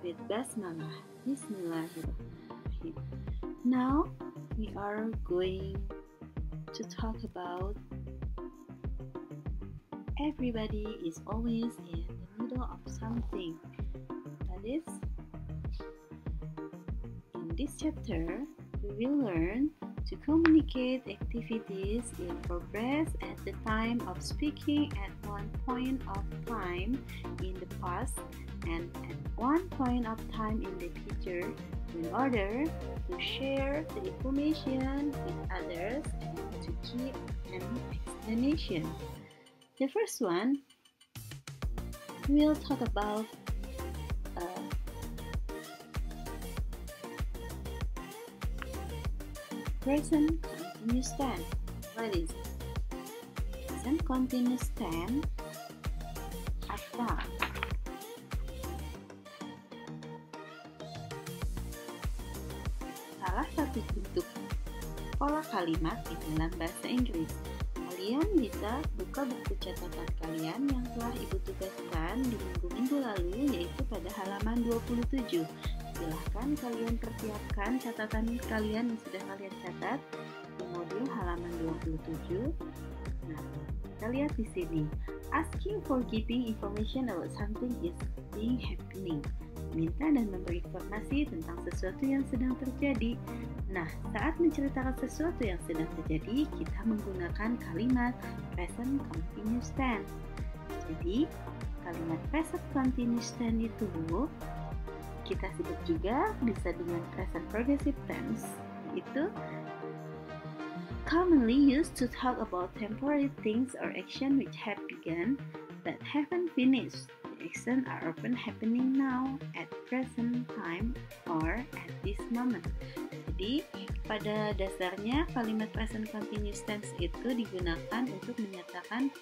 with basmalah. Bismillahirrahmanirrahim. Now we are going to talk about everybody is always in the middle of something. That is, in this chapter, we will learn to communicate activities in progress at the time of speaking at one point of time in the past and at one point of time in the future in order to share the information with others and to keep an explanation. The first one, we'll talk about present continuous tense. What is it? Present continuous tense apa? Salah satu bentuk pola kalimat di dalam bahasa Inggris. Kalian bisa buka buku catatan kalian yang telah Ibu tugaskan di minggu-minggu lalu, yaitu pada halaman 27. Silahkan kalian persiapkan catatan kalian yang sudah kalian catat di modul halaman 27. Nah, kita lihat di sini. Asking for giving information about something is being happening. Minta dan memberi informasi tentang sesuatu yang sedang terjadi. Nah, saat menceritakan sesuatu yang sedang terjadi, kita menggunakan kalimat present continuous tense. Jadi, kalimat present continuous tense itu kita sebut juga bisa dengan present progressive tense, yaitu commonly used to talk about temporary things or action which have begun but haven't finished. The action are often happening now at present time or at this moment. Jadi, pada dasarnya kalimat present continuous tense itu digunakan untuk menyatakan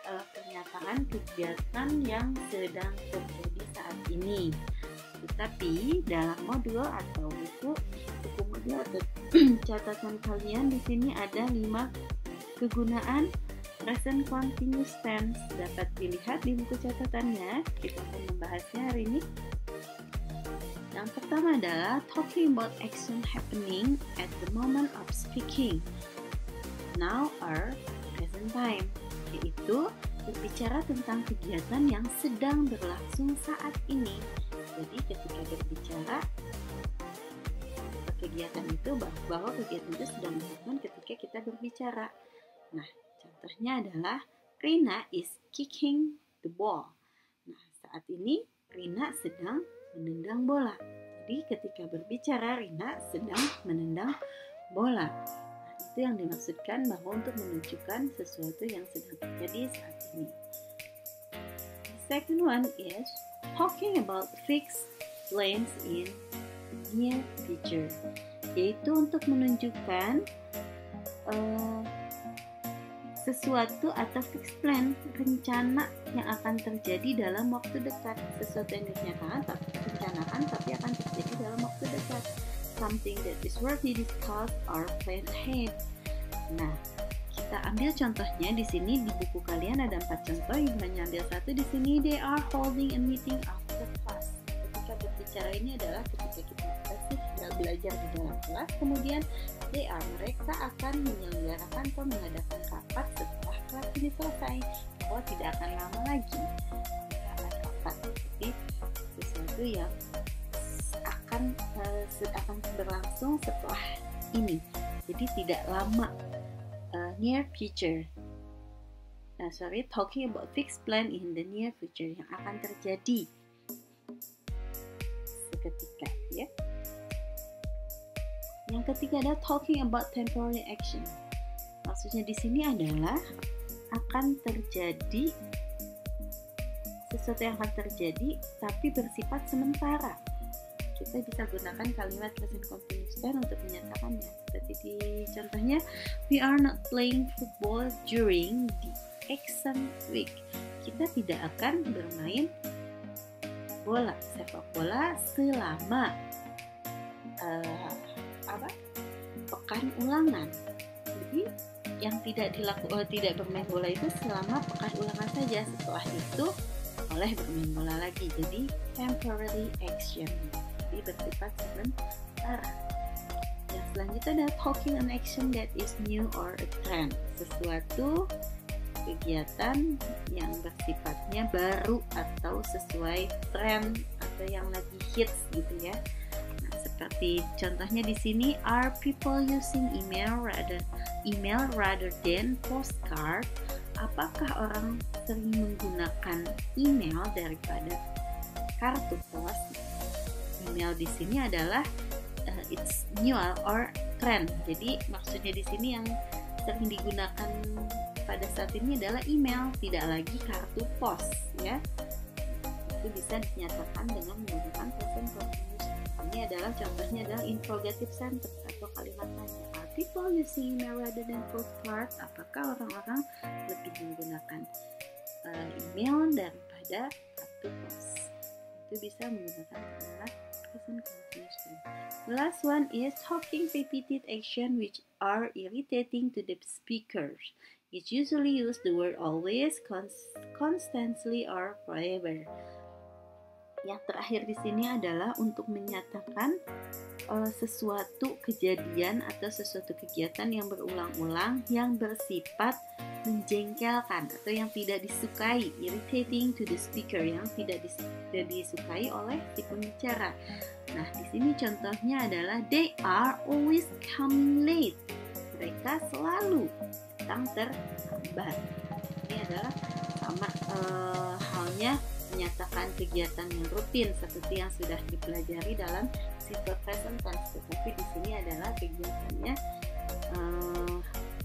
pernyataan kegiatan yang sedang terjadi saat ini. Tetapi dalam modul atau buku modul atau catatan kalian di sini ada 5 kegunaan present continuous tense. Dapat dilihat di buku catatannya. Kita akan membahasnya hari ini. Yang pertama adalah talking about action happening at the moment of speaking. Now or present time, yaitu berbicara tentang kegiatan yang sedang berlangsung saat ini. Jadi ketika berbicara kegiatan itu bahwa kegiatan itu sedang dilakukan ketika kita berbicara. Nah, contohnya adalah Rina is kicking the ball. Nah, saat ini Rina sedang menendang bola. Jadi ketika berbicara Rina sedang menendang bola. Nah, itu yang dimaksudkan bahwa untuk menunjukkan sesuatu yang sedang terjadi saat ini. The second one is talking about fixed plans in near future, yaitu untuk menunjukkan sesuatu atau fixed plan, rencana yang akan terjadi dalam waktu dekat. Sesuatu yang direncanakan tapi akan terjadi dalam waktu dekat. Something that is worth to discuss or plan ahead. Nah, kita ambil contohnya di sini di buku kalian ada 4 contoh. Yang hanya ambil satu di sini. They are holding a meeting after class. Ketika berbicara ini adalah ketika kita sedang belajar di dalam kelas. Kemudian mereka akan menyelenggarakan atau mengadakan rapat setelah kelas ini selesai. Bahwa tidak akan lama lagi rapat. Jadi sesuatu yang akan berlangsung setelah ini. Jadi tidak lama. Near future. Talking about fixed plan in the near future yang akan terjadi seketika, ya. Yang ketiga adalah talking about temporary action. Maksudnya di sini adalah akan terjadi sesuatu yang akan terjadi tapi bersifat sementara. Kita bisa gunakan kalimat present continuous tense untuk menyatakannya. Seperti di contohnya, we are not playing football during the exam week. Kita tidak akan bermain sepak bola selama pekan ulangan. Jadi yang tidak bermain bola itu selama pekan ulangan saja. Setelah itu boleh bermain bola lagi. Jadi temporary action, jadi bersifat sementara. Yang selanjutnya adalah talking an action that is new or a trend, sesuatu kegiatan yang bersifatnya baru atau sesuai tren atau yang lagi hits gitu ya. Nah, seperti contohnya di sini, are people using email rather than postcard? Apakah orang sering menggunakan email daripada kartu pos? Email di sini adalah it's new or trend. Jadi maksudnya di sini yang sering digunakan pada saat ini adalah email, tidak lagi kartu pos ya. Itu bisa dinyatakan dengan menggunakan present continuous. Ini adalah contohnya adalah interrogative sentence atau kalimat tanya. Are people using email rather than postcard? Apakah orang-orang lebih menggunakan email daripada kartu pos? Itu bisa menggunakan kalimat present continuous. The last one is talking repeated action which are irritating to the speakers. It usually use the word always, constantly, or forever. Yang terakhir di sini adalah untuk menyatakan sesuatu kejadian atau sesuatu kegiatan yang berulang-ulang yang bersifat menjengkelkan atau yang tidak disukai, irritating to the speaker, yang tidak disukai oleh si pembicara. Nah, di sini contohnya adalah they are always coming late. Mereka selalu datang terlambat. Ini adalah sama halnya menyatakan kegiatan yang rutin seperti yang sudah dipelajari dalam simple present tense, tetapi di sini adalah kegiatannya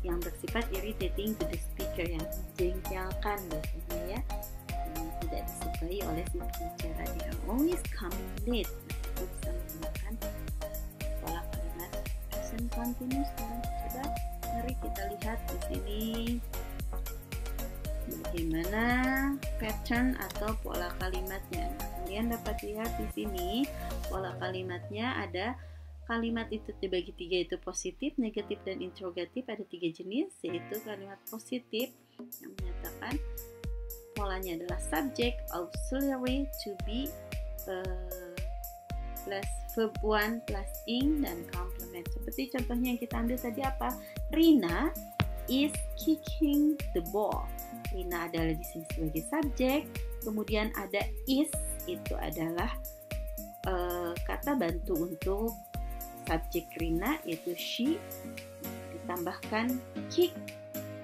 yang bersifat irritating to the speaker, yang menjengkelkan biasanya ya, yang tidak disukai oleh si pembicara. They are always coming late. Itu bisa menggunakan pola kalimat present continuous. Coba mari kita lihat di sini bagaimana pattern atau pola kalimatnya. Kalian dapat lihat di sini pola kalimatnya ada kalimat itu dibagi tiga, itu positif, negatif, dan interrogatif. Ada tiga jenis, yaitu kalimat positif yang menyatakan polanya adalah subject, auxiliary, to be, plus verb one plus ing, dan complement. Seperti contohnya yang kita ambil tadi apa? Rina is kicking the ball. Rina adalah di sini sebagai subjek. Kemudian ada is, itu adalah kata bantu untuk subjek Rina, yaitu she, ditambahkan kick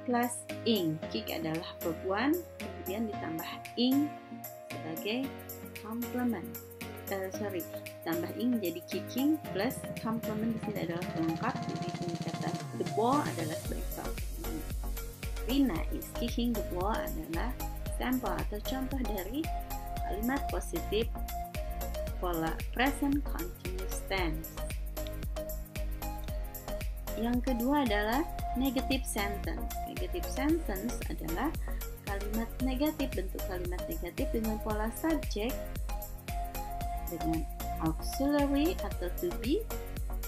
plus ing. Kick adalah verb one, kemudian ditambah ing sebagai complement. Tambah ing jadi kicking plus complement di sini adalah pelengkap. Jadi ini kata the ball adalah sebagai complement. Rina is kicking the ball adalah sampel atau contoh dari kalimat positif pola present continuous tense. Yang kedua adalah negative sentence. Negative sentence adalah kalimat negatif, bentuk kalimat negatif dengan pola subjek dengan auxiliary atau to be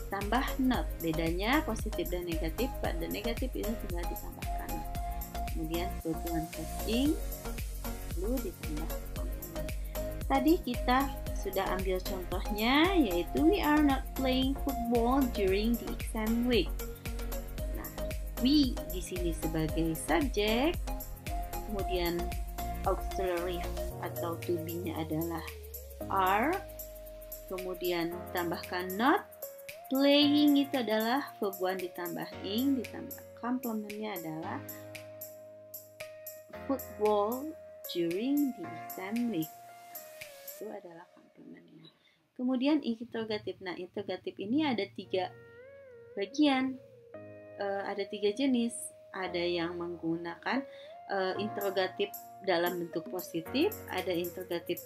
tambah not. Bedanya positif dan negatif, pada negatif ini tinggal ditambahkan. Kemudian kebutuhan testing lalu ditambah complement. Tadi kita sudah ambil contohnya, yaitu we are not playing football during the exam week. Nah, we di sini sebagai subjek, kemudian auxiliary atau to be-nya adalah are, kemudian tambahkan not, playing itu adalah verb one ditambah ing, ditambah complement-nya adalah football during the exam week. Itu adalah complementnya. Kemudian interrogatif. Nah, interrogatif ini ada tiga bagian, ada tiga jenis. Ada yang menggunakan interrogatif dalam bentuk positif, ada interrogatif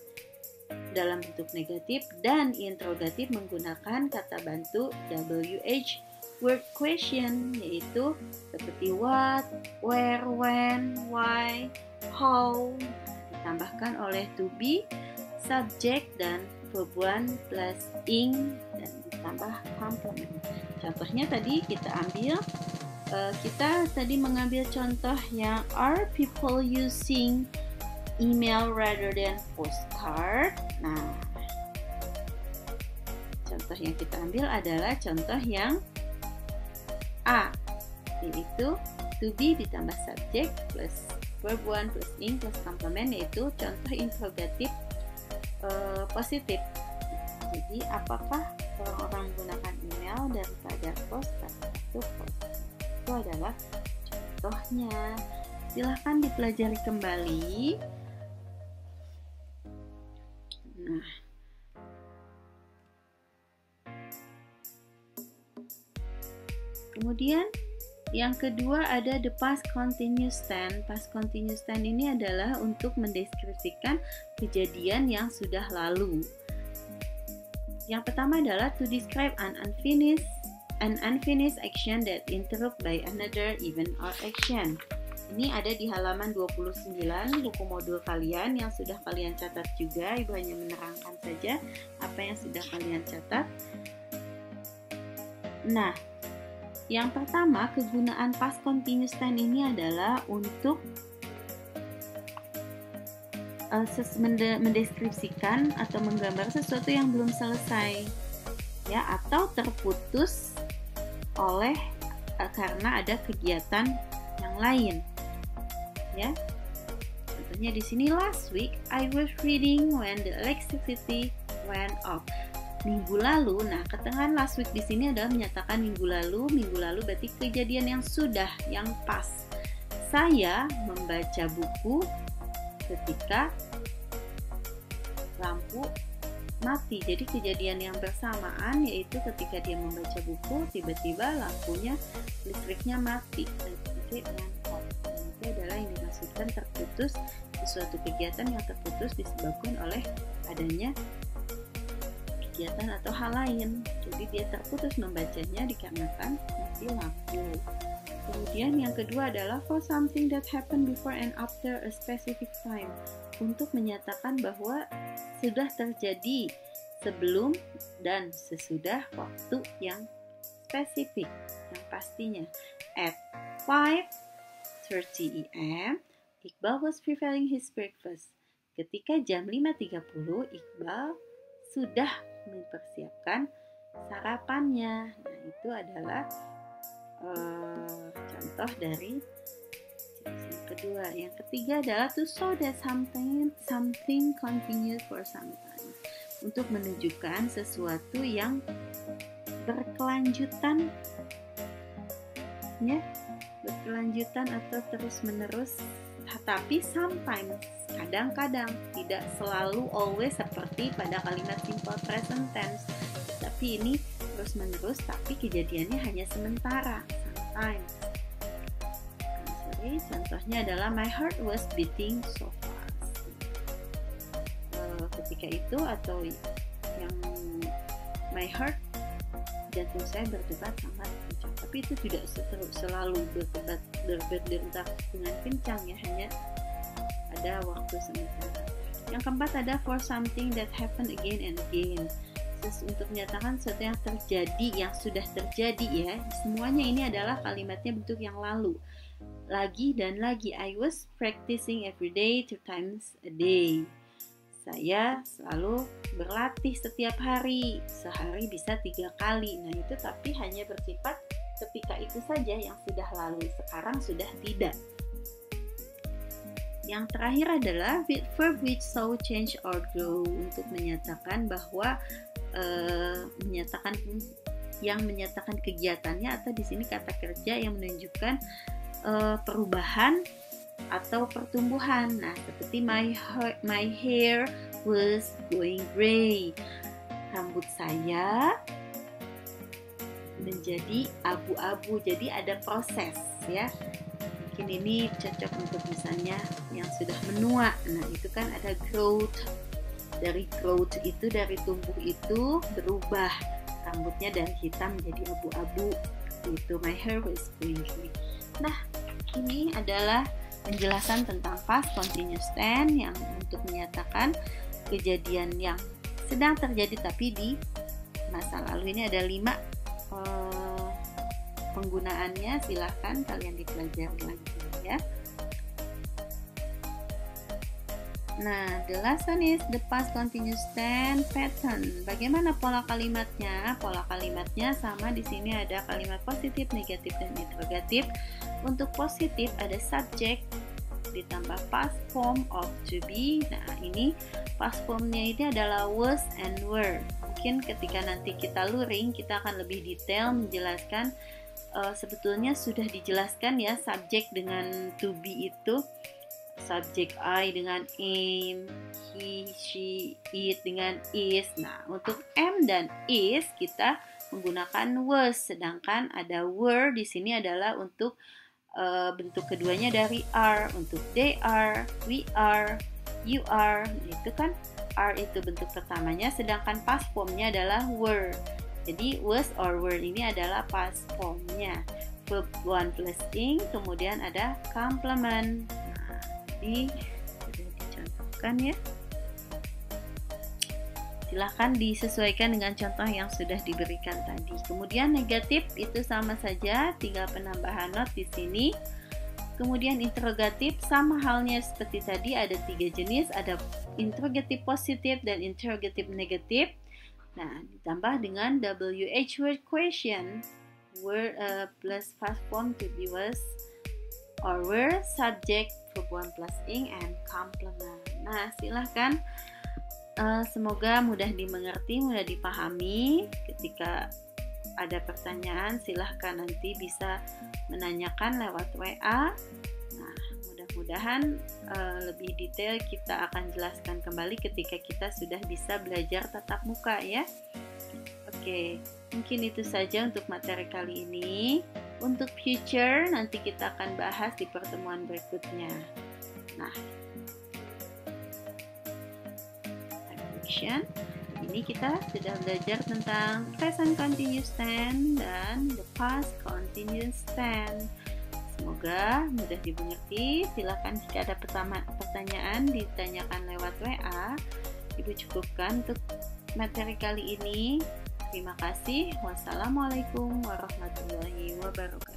dalam bentuk negatif, dan interrogatif menggunakan kata bantu WH word question, yaitu seperti what, where, when, why, how, ditambahkan oleh to be, subjek, dan verb one plus ing, dan ditambah complement. Contohnya tadi kita ambil, kita tadi mengambil contoh yang are people using email rather than postcard. Nah, contoh yang kita ambil adalah contoh yang A, yaitu to be ditambah subjek plus verb 1 plus ing plus komplement, yaitu contoh interrogatif positif. Jadi apakah orang-orang menggunakan email daripada postcard atau postcard? Itu adalah contohnya. Silahkan dipelajari kembali. Nah, kemudian yang kedua ada the past continuous tense. Past continuous tense ini adalah untuk mendeskripsikan kejadian yang sudah lalu. Yang pertama adalah to describe an unfinished action that interrupted by another event or action. Ini ada di halaman 29 buku modul kalian yang sudah kalian catat juga. Ibu hanya menerangkan saja apa yang sudah kalian catat. Nah, yang pertama, kegunaan past continuous tense ini adalah untuk mendeskripsikan atau menggambar sesuatu yang belum selesai, ya, atau terputus oleh karena ada kegiatan yang lain, ya. Contohnya di sini, last week I was reading when the electricity went off. Minggu lalu, nah ketengahan last week di sini adalah menyatakan minggu lalu berarti kejadian yang sudah, yang pas. Saya membaca buku ketika lampu mati. Jadi kejadian yang bersamaan yaitu ketika dia membaca buku, tiba-tiba lampunya, listriknya mati. Itu adalah yang dimaksudkan terputus, sesuatu kegiatan yang terputus disebabkan oleh adanya kegiatan atau hal lain. Jadi dia terputus membacanya dikarenakan mati lampu. Kemudian yang kedua adalah for something that happened before and after a specific time. Untuk menyatakan bahwa sudah terjadi sebelum dan sesudah waktu yang spesifik, yang pastinya. At 5:30 AM, Iqbal was preparing his breakfast. Ketika jam 5.30, Iqbal sudah mempersiapkan sarapannya. Nah, itu adalah contoh dari yang kedua. Yang ketiga adalah to show that something continues for some time. Untuk menunjukkan sesuatu yang berkelanjutan, ya, berkelanjutan atau terus menerus. Tapi sometimes, kadang-kadang, tidak selalu always seperti pada kalimat simple present tense. Tapi ini terus menerus, tapi kejadiannya hanya sementara, sometimes. Contohnya adalah my heart was beating so fast. Ketika itu, atau yang my heart, jantung saya berdebar sangat kencang. Tapi itu tidak selalu berdebar dengan kencang, ya, hanya ada waktu sementara. Yang keempat ada for something that happen again and again. Untuk menyatakan sesuatu yang terjadi, yang sudah terjadi, ya. Semuanya ini adalah kalimatnya bentuk yang lalu. Lagi dan lagi. I was practicing every day 2 times a day. Saya selalu berlatih setiap hari. Sehari bisa 3 kali. Nah, itu tapi hanya bersifat ketika itu saja yang sudah lalu. Sekarang sudah tidak. Yang terakhir adalah verb which show change or grow. Untuk menyatakan bahwa menyatakan kegiatannya, atau di sini kata kerja yang menunjukkan perubahan atau pertumbuhan. Nah, seperti my hair was going gray. Rambut saya menjadi abu-abu. Jadi ada proses, ya. Mungkin ini cocok untuk misalnya yang sudah menua. Nah, itu kan ada growth. Dari growth itu, dari tumbuh itu berubah. Rambutnya dari hitam menjadi abu-abu. Itu my hair was going gray. Nah, ini adalah penjelasan tentang past continuous tense yang untuk menyatakan kejadian yang sedang terjadi tapi di masa lalu. Ini ada 5 penggunaannya. Silahkan kalian dipelajari lagi, ya. Nah, the last one is the past continuous tense pattern. Bagaimana pola kalimatnya? Pola kalimatnya sama, di sini ada kalimat positif, negatif, dan interrogatif. Untuk positif ada subject ditambah past form of to be. Nah, ini past formnya ini adalah was and were. Mungkin ketika nanti kita luring, kita akan lebih detail menjelaskan. Sebetulnya sudah dijelaskan ya, subject dengan to be itu. Subject I dengan am, he, she, it dengan is. Nah, untuk am dan is kita menggunakan was, sedangkan ada were di sini adalah untuk bentuk keduanya dari are. Untuk they are, we are, you are, itu kan are itu bentuk pertamanya, sedangkan past formnya adalah were. Jadi was or were ini adalah past formnya. Verb 1 plus ing, kemudian ada complement. Ini sudah dicontohkan ya. Silahkan disesuaikan dengan contoh yang sudah diberikan tadi. Kemudian negatif itu sama saja, tinggal penambahan not di sini. Kemudian interrogatif sama halnya seperti tadi, ada 3 jenis, ada interrogatif positif dan interrogatif negatif. Nah, ditambah dengan WH word question, word plus past form to be was or were, subject, verb 1 plus ing, and complement. Nah, silahkan, semoga mudah dimengerti, mudah dipahami. Ketika ada pertanyaan, silahkan nanti bisa menanyakan lewat WA. Nah, mudah-mudahan lebih detail kita akan jelaskan kembali ketika kita sudah bisa belajar tatap muka ya. Oke, mungkin itu saja untuk materi kali ini. Untuk future nanti kita akan bahas di pertemuan berikutnya. Nah, action. Ini kita sudah belajar tentang present continuous tense dan the past continuous tense. Semoga mudah dimengerti. Silakan jika ada pertanyaan ditanyakan lewat WA. Ibu cukupkan untuk materi kali ini. Terima kasih. Wassalamualaikum warahmatullahi wabarakatuh.